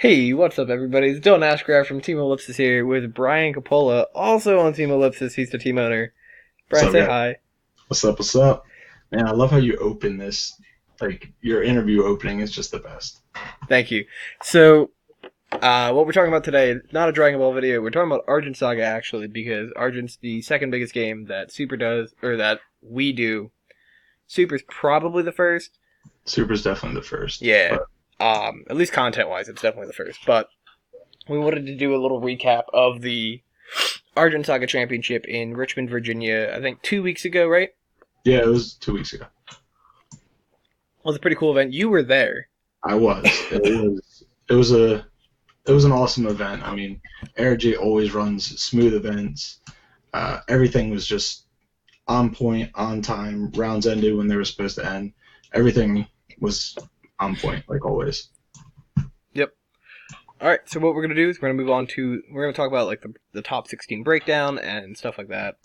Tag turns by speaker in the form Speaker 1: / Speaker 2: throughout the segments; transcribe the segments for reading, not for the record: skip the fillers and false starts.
Speaker 1: Hey, what's up, everybody? It's Dylan Ashcraft from Team Ellipsis here with Brian Capola, also on Team Ellipsis. He's the team owner.
Speaker 2: What's
Speaker 1: Brian,
Speaker 2: up,
Speaker 1: say
Speaker 2: guys?
Speaker 1: hi.
Speaker 2: What's up? What's up? Man, I love how you open this. Like, your interview opening is just the best.
Speaker 1: Thank you. So, what we're talking about today, not a Dragon Ball video, we're talking about Argent Saga, actually, because Argent's the second biggest game that Super does, or that we do. Super's probably the first.
Speaker 2: Super's definitely the first.
Speaker 1: Yeah.
Speaker 2: But
Speaker 1: At least content-wise, it's definitely the first. But we wanted to do a little recap of the Argent Saga Championship in Richmond, Virginia, I think 2 weeks ago, right?
Speaker 2: yeah, it was 2 weeks ago.
Speaker 1: It was a pretty cool event. You were there.
Speaker 2: I was. It was an awesome event. I mean, AirJ always runs smooth events. Everything was just on point, on time. Rounds ended when they were supposed to end. Everything was on point, like always.
Speaker 1: Yep. All right. So what we're gonna do is we're gonna talk about like the top 16 breakdown and stuff like that,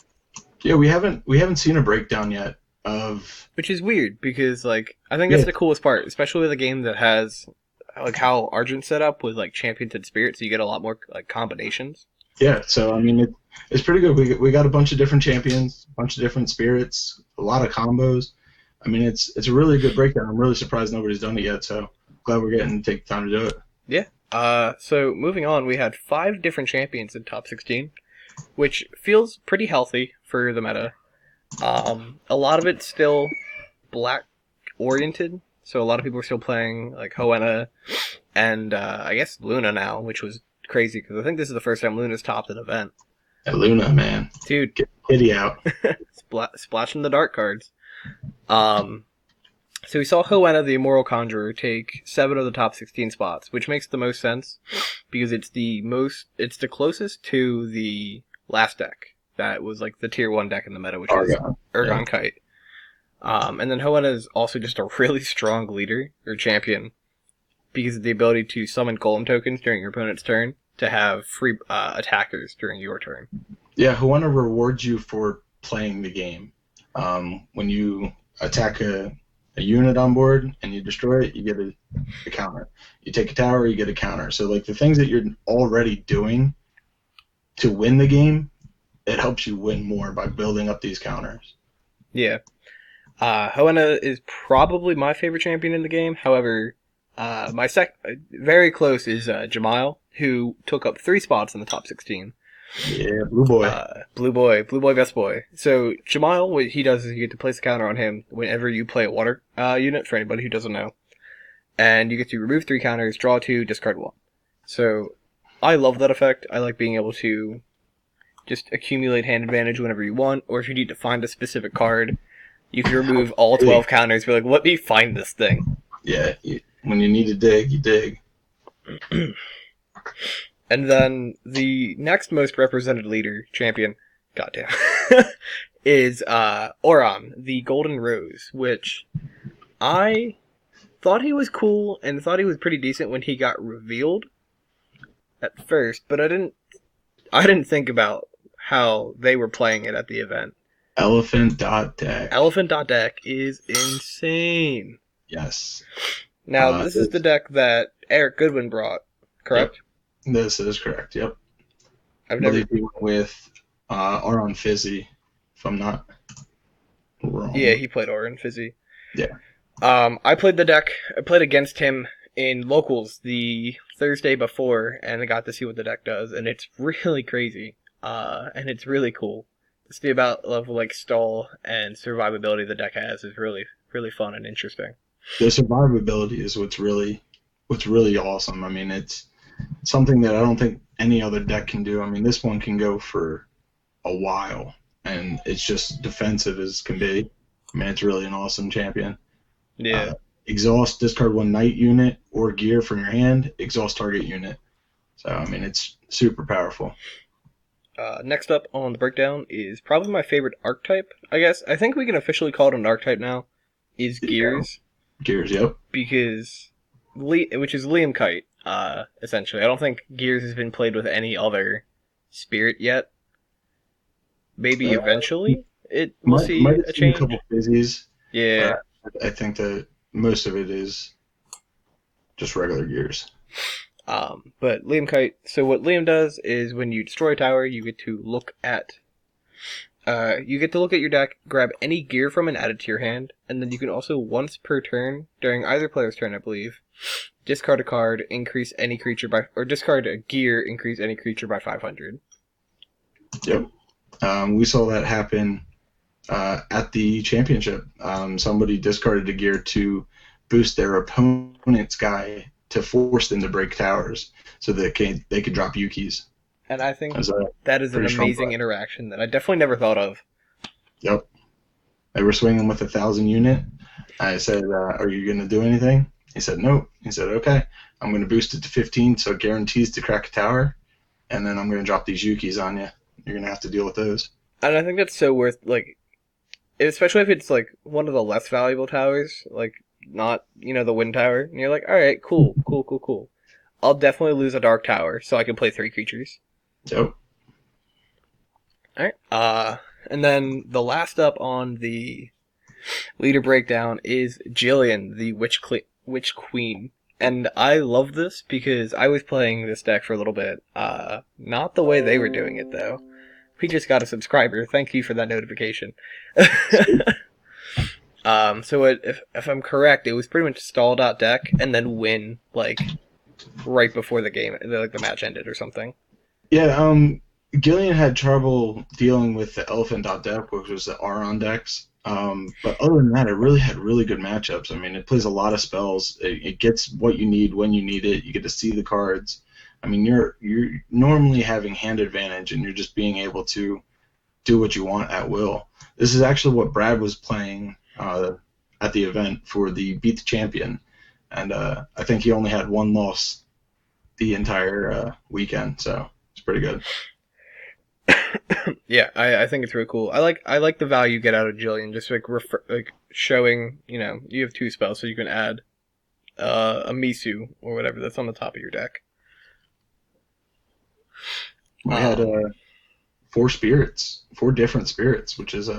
Speaker 2: Yeah, we haven't seen a breakdown yet of.
Speaker 1: which is weird because like I think
Speaker 2: Yeah,
Speaker 1: that's the coolest part, especially with a game that has like how Argent set up with like champions and spirits, so you get a lot more like combinations.
Speaker 2: Yeah, so I mean it's pretty good. We got a bunch of different champions, a bunch of different spirits, a lot of combos. I mean it's a really good breakdown. I'm really surprised nobody's done it yet. So glad we're getting to take the time to do it.
Speaker 1: Yeah. So moving on, we had 5 different champions in top 16, which feels pretty healthy for the meta. A lot of it's still black oriented, so a lot of people are still playing like Hoenna and I guess Luna now, which was crazy because I think this is the first time Luna's topped an event.
Speaker 2: And Luna, man,
Speaker 1: Dude,
Speaker 2: get Kitty out.
Speaker 1: splashing the dark cards. So we saw Hoenna, the Immoral Conjurer, take 7 of the top 16 spots, which makes the most sense because it's the closest to the last deck that was like the tier 1 deck in the meta, which is
Speaker 2: Argon.
Speaker 1: Ergon
Speaker 2: Yeah.
Speaker 1: Kite. And then Hoenna is also just a really strong leader or champion because of the ability to summon golem tokens during your opponent's turn to have free attackers during your turn.
Speaker 2: Yeah, Huana rewards you for playing the game. When you attack a unit on board and you destroy it, you get a counter. You take a tower, you get a counter. So like the things that you're already doing to win the game, it helps you win more by building up these counters.
Speaker 1: Yeah. Hoenna is probably my favorite champion in the game. However, very close is Jamail, who took up 3 spots in the top 16.
Speaker 2: Yeah, blue boy.
Speaker 1: Blue boy, best boy. So Jamail, what he does is you get to place a counter on him whenever you play a water unit. For anybody who doesn't know, and you get to remove 3 counters, draw 2, discard 1. So I love that effect. I like being able to just accumulate hand advantage whenever you want, or if you need to find a specific card, you can remove all 12 counters. Be like, let me find this thing.
Speaker 2: Yeah, when you need to dig, you dig.
Speaker 1: And then the next most represented leader, champion, goddamn, is Oran, the Golden Rose, which I thought he was cool and thought he was pretty decent when he got revealed at first, but I didn't think about how they were playing it at the event.
Speaker 2: Elephant.deck.
Speaker 1: Elephant.deck is insane.
Speaker 2: Yes.
Speaker 1: Now, this is the deck that Eric Goodwin brought, correct?
Speaker 2: Yep. This is correct, yep.
Speaker 1: I've
Speaker 2: I
Speaker 1: never.
Speaker 2: believe he went with Aron Fizzy, if I'm not wrong.
Speaker 1: Yeah, he played Oran Fizzy.
Speaker 2: Yeah.
Speaker 1: I played the deck. I played against him in locals the Thursday before, and I got to see what the deck does, and it's really crazy. And it's really cool. Just the amount of like stall and survivability the deck has is really, really fun and interesting.
Speaker 2: The survivability is what's really awesome. I mean, it's something that I don't think any other deck can do. I mean, this one can go for a while, and it's just defensive as can be. I mean, it's really an awesome champion.
Speaker 1: Yeah.
Speaker 2: Exhaust, discard 1 knight unit or gear from your hand, exhaust target unit. So, I mean, it's super powerful.
Speaker 1: Next up on the breakdown is probably my favorite archetype, I guess. I think we can officially call it an archetype now, is Gears.
Speaker 2: Gears, yep.
Speaker 1: Because, which is Liam Kite, essentially. I don't think Gears has been played with any other spirit yet. Maybe eventually we'll see
Speaker 2: might
Speaker 1: a change.
Speaker 2: A couple fizzies.
Speaker 1: Yeah.
Speaker 2: I think that most of it is just regular Gears.
Speaker 1: But Liam Kite. So what Liam does is when you destroy a tower, you get to look at your deck, grab any gear from it and add it to your hand, and then you can also once per turn during either player's turn, I believe, discard a card, increase any creature by, or discard a gear, increase any creature by 500.
Speaker 2: Yep. We saw that happen at the championship. Somebody discarded a gear to boost their opponent's guy to force them to break towers so that they could drop Yukis.
Speaker 1: And I think that is an amazing interaction that I definitely never thought of.
Speaker 2: Yep. They were swinging with 1,000 unit. I said, are you going to do anything? He said, nope. He said, okay, I'm going to boost it to 15 so it guarantees to crack a tower, and then I'm going to drop these Yukis on you. You're going to have to deal with those. And
Speaker 1: I think that's so worth, like, especially if it's, like, one of the less valuable towers, like, not, the wind tower, and you're like, alright, cool. I'll definitely lose a dark tower so I can play 3 creatures.
Speaker 2: Yep.
Speaker 1: Alright. And then the last up on the leader breakdown is Jillian, the Witch Queen. And I love this because I was playing this deck for a little bit. Not the way they were doing it, though. We just got a subscriber. Thank you for that notification. So if I'm correct, it was pretty much stalled out deck and then win, like, right before the game, like the match ended or something.
Speaker 2: Yeah, Gillian had trouble dealing with the elephant.deck, which was the Aron decks. But other than that, it really had really good matchups. I mean, it plays a lot of spells. It gets what you need when you need it. You get to see the cards. I mean, you're normally having hand advantage, and you're just being able to do what you want at will. This is actually what Brad was playing at the event for the Beat the Champion, and I think he only had 1 loss the entire weekend, so it's pretty good.
Speaker 1: Yeah, I think it's really cool. I like the value you get out of Jillian, just like showing, you have 2 spells, so you can add a Misu or whatever that's on the top of your deck.
Speaker 2: We had 4 spirits, 4 different spirits, which is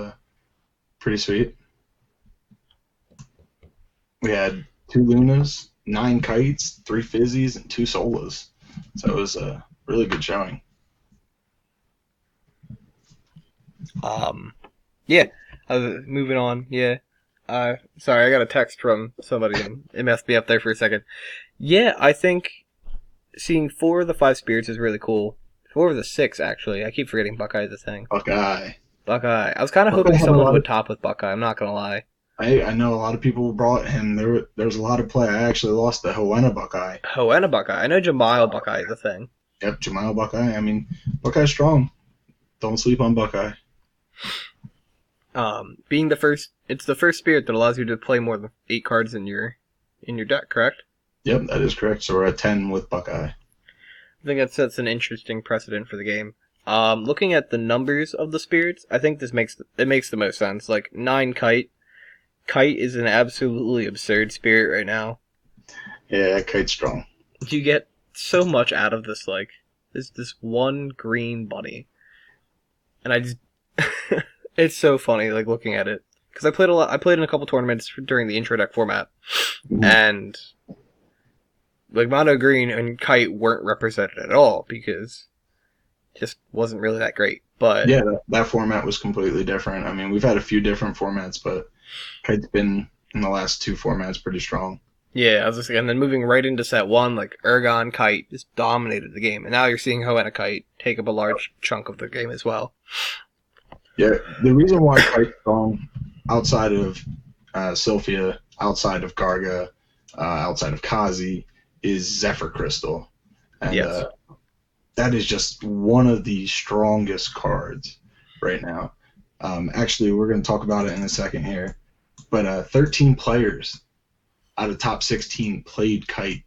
Speaker 2: pretty sweet. We had 2 Lunas, 9 Kites, 3 Fizzies, and 2 Solas. So it was a really good showing.
Speaker 1: Yeah. Moving on. Yeah. Sorry, I got a text from somebody and it messed me up there for a second. Yeah, I think seeing 4 of the 5 spirits is really cool. 4 of the 6, actually. I keep forgetting Buckeye is a thing.
Speaker 2: Buckeye.
Speaker 1: I was kind of hoping someone would top with Buckeye, I'm not gonna lie.
Speaker 2: I know a lot of people brought him. There's a lot of play. I actually lost the Hoenna Buckeye.
Speaker 1: Hoenna Buckeye. I know Jamile Buckeye is a thing.
Speaker 2: Yep, Jamile Buckeye. I mean, Buckeye's strong. Don't sleep on Buckeye.
Speaker 1: Being it's the first spirit that allows you to play more than 8 cards in your deck, correct?
Speaker 2: Yep, that is correct. So we're at 10 with Buckeye.
Speaker 1: I think that sets an interesting precedent for the game. Looking at the numbers of the spirits, I think this makes the most sense. Like 9 Kite. Kite is an absolutely absurd spirit right now.
Speaker 2: Yeah, Kite's strong.
Speaker 1: You get so much out of this, like, this one green bunny. And I just... it's so funny, like, looking at it. Because I played in a couple tournaments during the intro deck format. Mm-hmm. And, like, Mono Green and Kite weren't represented at all, because it just wasn't really that great. But
Speaker 2: yeah, that format was completely different. I mean, we've had a few different formats, but Kite's been, in the last 2 formats, pretty strong.
Speaker 1: Yeah, I was just saying, and then moving right into set 1, like, Ergon Kite just dominated the game. And now you're seeing Hoenna Kite take up a large chunk of the game as well.
Speaker 2: Yeah, the reason why Kite's strong outside of Sylphia, outside of Garga, outside of Kazi, is Zephyr Crystal. And
Speaker 1: yes.
Speaker 2: That is just one of the strongest cards right now. Actually, we're going to talk about it in a second here. But 13 players out of top 16 played Kite.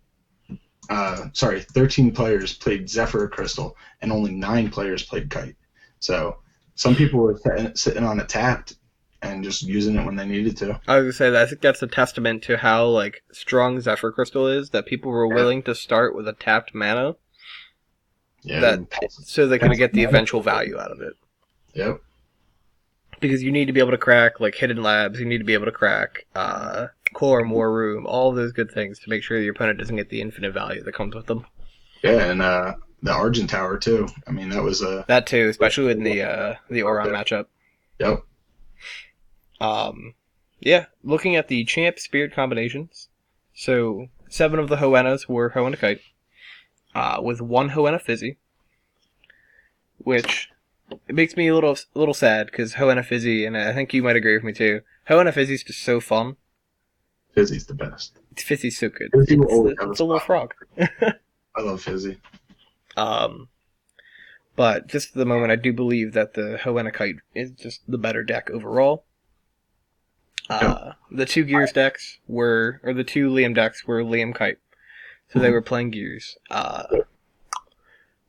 Speaker 2: 13 players played Zephyr Crystal, and only 9 players played Kite. So some people were sitting on it tapped and just using it when they needed to.
Speaker 1: I was going to say that I think that's a testament to how, like, strong Zephyr Crystal is, that people were willing to start with a tapped mana.
Speaker 2: Yeah.
Speaker 1: So they could get the eventual value out of it.
Speaker 2: Yep.
Speaker 1: Because you need to be able to crack, like, Hidden Labs, you need to be able to crack Core, More Room, all of those good things to make sure your opponent doesn't get the infinite value that comes with them.
Speaker 2: Yeah, and the Argent Tower too. I mean, that was a
Speaker 1: That too, especially in the Oron matchup.
Speaker 2: Yep.
Speaker 1: Yeah, looking at the champ spirit combinations. So 7 of the Hoennas were Hoenna Kite, with 1 Hoenna Fizzy, which it makes me a little sad because Hoenna Fizzy, and I think you might agree with me too. Hoenna Fizzy is just so fun.
Speaker 2: Fizzy's the best.
Speaker 1: Fizzy's so good.
Speaker 2: Fizzy will always have
Speaker 1: It's a little frog.
Speaker 2: I love Fizzy.
Speaker 1: But just at the moment, I do believe that the Hoenna Kite is just the better deck overall. The 2 Gears decks or the 2 Liam decks were Liam Kite. So they were playing Gears.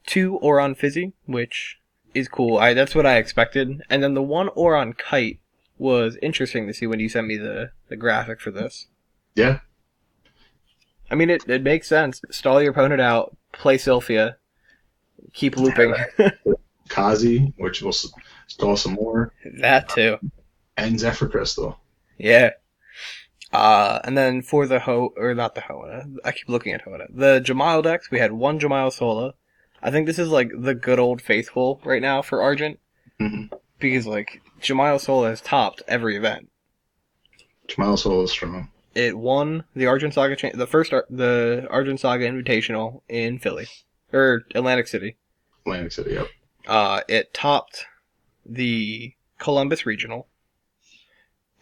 Speaker 1: 2 Oron Fizzy, which is cool. That's what I expected. And then the 1 Oron Kite was interesting to see when you sent me the graphic for this.
Speaker 2: Yeah.
Speaker 1: I mean, it makes sense. Stall your opponent out, play Sylphia, keep looping.
Speaker 2: Kazi, which will stall some more.
Speaker 1: That too.
Speaker 2: And Zephyr Crystal.
Speaker 1: Yeah. And then for the not the Hoenna, I keep looking at Hoenna. The Jamail decks, we had 1 Jamail Sola. I think this is like the good old faithful right now for Argent.
Speaker 2: Mm-hmm.
Speaker 1: Because like, Jamail Sola has topped every event.
Speaker 2: Jamail Sola is strong.
Speaker 1: It won the Argent Saga the Argent Saga Invitational in Philly. Or Atlantic City.
Speaker 2: Atlantic City, yep.
Speaker 1: It topped the Columbus Regional.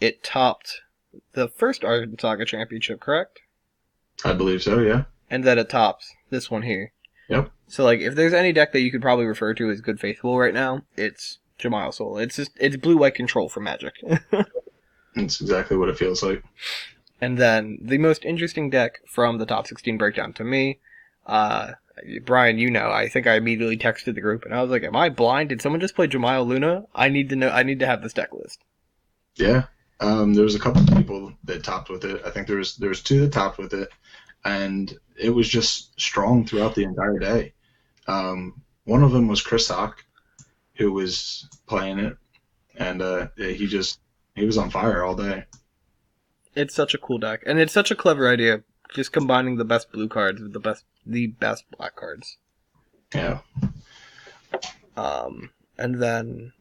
Speaker 1: It topped the first Argent Saga Championship, correct?
Speaker 2: I believe so, yeah.
Speaker 1: And then it tops this one here.
Speaker 2: Yep.
Speaker 1: So, like, if there's any deck that you could probably refer to as Good Faithful right now, it's Jamail Soul. It's blue-white control for Magic.
Speaker 2: That's exactly what it feels like.
Speaker 1: And then, the most interesting deck from the top 16 breakdown to me, Brian, you know, I think I immediately texted the group, and I was like, am I blind? Did someone just play Jamail Luna? I need to have this deck list.
Speaker 2: Yeah. There was a couple of people that topped with it. I think there was 2 that topped with it, and it was just strong throughout the entire day. One of them was Chris Sock, who was playing it, and he was on fire all day.
Speaker 1: It's such a cool deck, and it's such a clever idea, just combining the best blue cards with the best black cards.
Speaker 2: Yeah.
Speaker 1: And then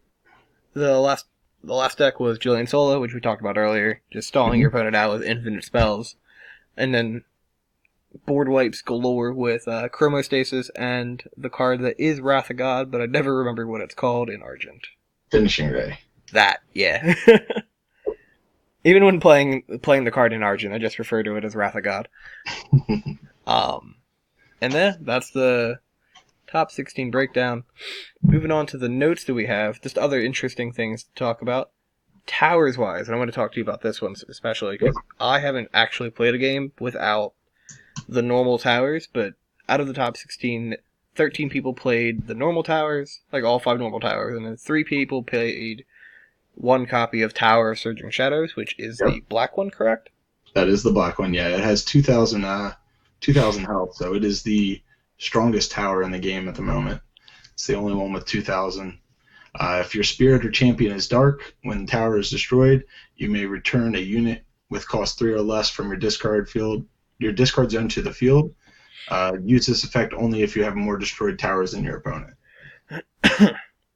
Speaker 1: the last deck was Julian Sola, which we talked about earlier, just stalling your opponent out with infinite spells, and then board wipes galore with Chromostasis and the card that is Wrath of God, but I never remember what it's called in Argent.
Speaker 2: Finishing Ray.
Speaker 1: That, yeah. Even when playing the card in Argent, I just refer to it as Wrath of God. And then that's the top 16 breakdown. Moving on to the notes that we have, just other interesting things to talk about. Towers-wise, and I want to talk to you about this one especially, because I haven't actually played a game without the normal towers, but out of the top 16, 13 people played the normal towers, like all 5 normal towers, and then 3 people played 1 copy of Tower of Surging Shadows, which is the black one, correct?
Speaker 2: That is the black one, yeah. It has 2,000 health, so it is the strongest tower in the game at the moment. It's the only one with 2,000. If your spirit or champion is dark, when the tower is destroyed, you may return a unit with cost 3 or less from your discard zone to the field. Use this effect only if you have more destroyed towers than your opponent.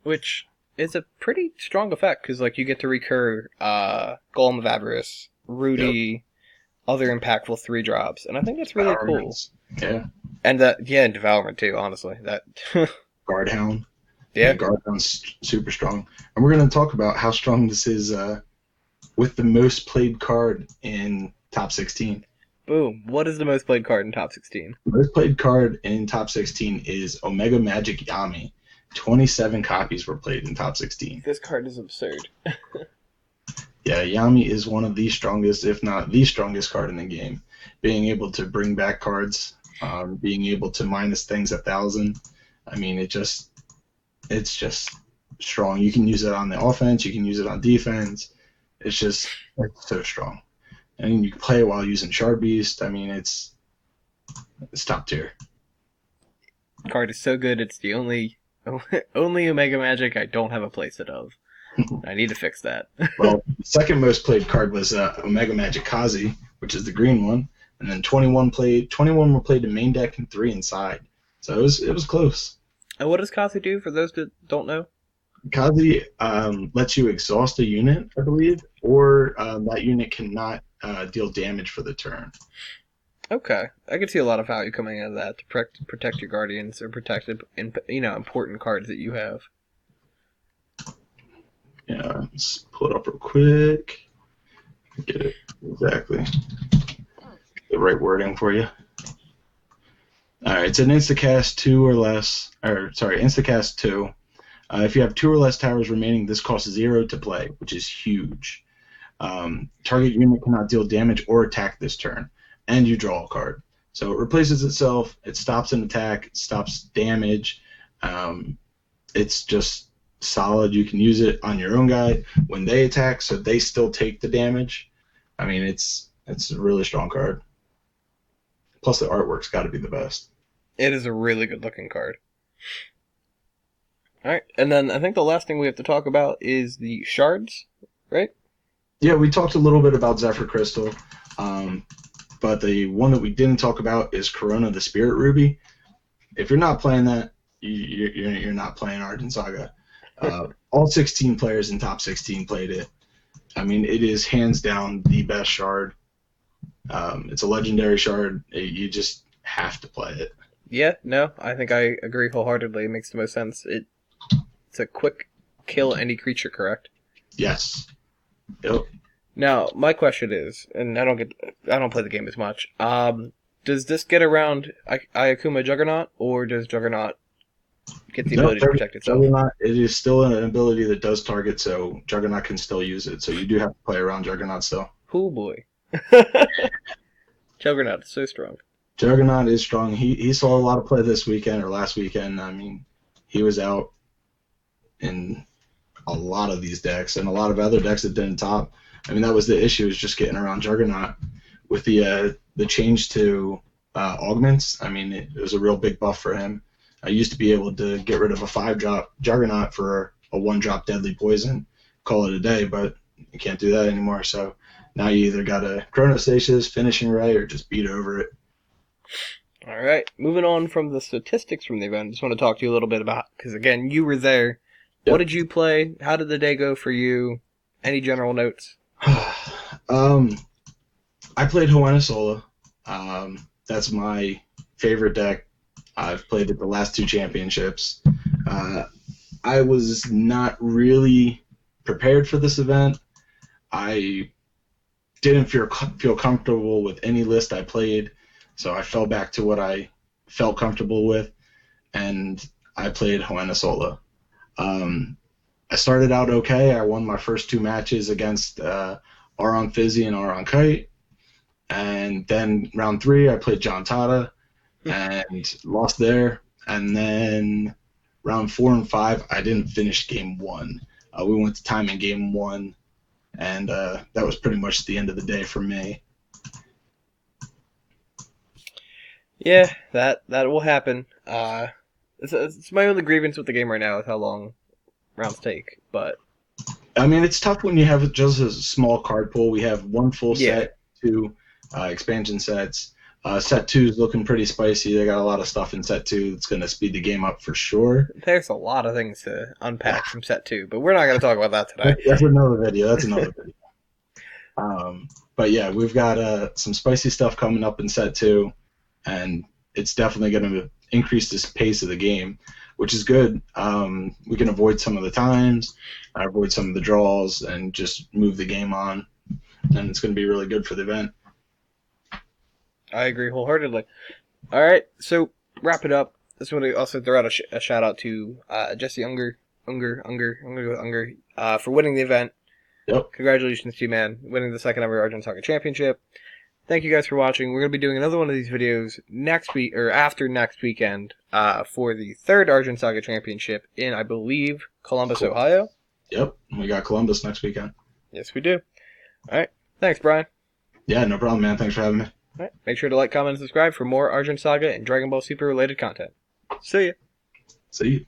Speaker 1: Which is a pretty strong effect, because like you get to recur Golem of Avarice, Rudy, other impactful 3-drops, and I think that's really cool.
Speaker 2: Yeah.
Speaker 1: And and Devourment too, honestly. That
Speaker 2: Guardhound.
Speaker 1: Yeah.
Speaker 2: Guardhound's super strong. And we're going to talk about how strong this is with the most played card in top 16.
Speaker 1: Boom. What is the most played card in top 16?
Speaker 2: The most played card in top 16 is Omega Magic Yami. 27 copies were played in top 16.
Speaker 1: This card is absurd.
Speaker 2: Yeah, Yami is one of the strongest, if not the strongest card in the game. Being able to bring back cards, being able to minus things 1,000. I mean, it's just strong. You can use it on the offense. You can use it on defense. It's so strong. And you can play it while using Shard Beast. I mean, it's top tier.
Speaker 1: The card is so good. It's the only Omega Magic I don't have a playset of. I need to fix that.
Speaker 2: Well, the second most played card was Omega Magic Kazi, which is the green one, and then 21 were played in main deck and 3 inside. So it was close.
Speaker 1: And what does Kazi do for those that don't know?
Speaker 2: Kazi lets you exhaust a unit, I believe, or that unit cannot deal damage for the turn.
Speaker 1: Okay, I can see a lot of value coming out of that to protect your guardians or protect important cards that you have.
Speaker 2: Yeah, let's pull it up real quick. Get it exactly the right wording for you. All right, it's an instacast 2 or less, or sorry, instacast 2. If you have 2 or less towers remaining, this costs 0 to play, which is huge. Target unit cannot deal damage or attack this turn, and you draw a card. So it replaces itself. It stops an attack. It stops damage. It's just solid. You can use it on your own guy when they attack, so they still take the damage. I mean, it's a really strong card. Plus, the artwork's got to be the best.
Speaker 1: It is a really good looking card. All right, and then I think the last thing we have to talk about is the shards, right?
Speaker 2: Yeah, we talked a little bit about Zephyr Crystal, but the one that we didn't talk about is Corona the Spirit Ruby. If you're not playing that, you're not playing Argent Saga. All 16 players in top 16 played it. I mean, it is hands down the best shard. It's a legendary shard. You just have to play it.
Speaker 1: Yeah, no, I think I agree wholeheartedly. It makes the most sense. It's a quick kill any creature, correct?
Speaker 2: Yes. Yep.
Speaker 1: Now, my question is, and I don't play the game as much. Does this get around Ayakuma Juggernaut, or does Juggernaut get the ability to protect itself?
Speaker 2: Juggernaut, it is still an ability that does target, so Juggernaut can still use it. So you do have to play around Juggernaut still.
Speaker 1: Oh boy. Juggernaut is so strong.
Speaker 2: Juggernaut is strong. He saw a lot of play this weekend or last weekend. I mean, he was out in a lot of these decks and a lot of other decks that didn't top. I mean, that was the issue, is just getting around Juggernaut. With the change to augments, I mean, it was a real big buff for him. I used to be able to get rid of a 5-drop Juggernaut for a 1-drop deadly poison, call it a day, but you can't do that anymore. So now you either got to Chronostasis, Finishing Ray, or just beat over it.
Speaker 1: All right, moving on from the statistics from the event, I just want to talk to you a little bit about, because again, you were there. Yep. What did you play? How did the day go for you? Any general notes?
Speaker 2: I played Hoenn Sola. That's my favorite deck. I've played it the last 2 championships. I was not really prepared for this event. I didn't feel comfortable with any list I played, so I fell back to what I felt comfortable with, and I played Hoenn Sola. I started out okay. I won my first 2 matches against Aron Fizzy and Aron Kite. And then round 3, I played John Tata and lost there. And then round 4 and 5, I didn't finish game 1. We went to time in game 1, and that was pretty much the end of the day for me.
Speaker 1: Yeah, that will happen. It's my only grievance with the game right now is how long rounds take. But
Speaker 2: I mean, it's tough when you have just a small card pool. We have 1 full set, 2 expansion sets. Set 2 is looking pretty spicy. They got a lot of stuff in set 2 that's going to speed the game up for sure.
Speaker 1: There's a lot of things to unpack from set 2, but we're not going to talk about that today.
Speaker 2: That's another video. But yeah, we've got some spicy stuff coming up in set 2, and it's definitely going to increase this pace of the game, which is good. We can avoid some of the times, avoid some of the draws, and just move the game on, and it's going to be really good for the event.
Speaker 1: I agree wholeheartedly. All right, so wrap it up. I just want to also throw out a shout out to Jesse Unger for winning the event.
Speaker 2: Yep.
Speaker 1: Congratulations to you, man, winning the 2nd ever Argent Saga Championship. Thank you guys for watching. We're going to be doing another one of these videos next week, or after next weekend, for the 3rd Argent Saga Championship in, I believe, Columbus, Ohio.
Speaker 2: Yep, we got Columbus next weekend.
Speaker 1: Yes, we do. All right, thanks, Brian.
Speaker 2: Yeah, no problem, man. Thanks for having me.
Speaker 1: All right. Make sure to like, comment, and subscribe for more Argent Saga and Dragon Ball Super related content. See ya.
Speaker 2: See you.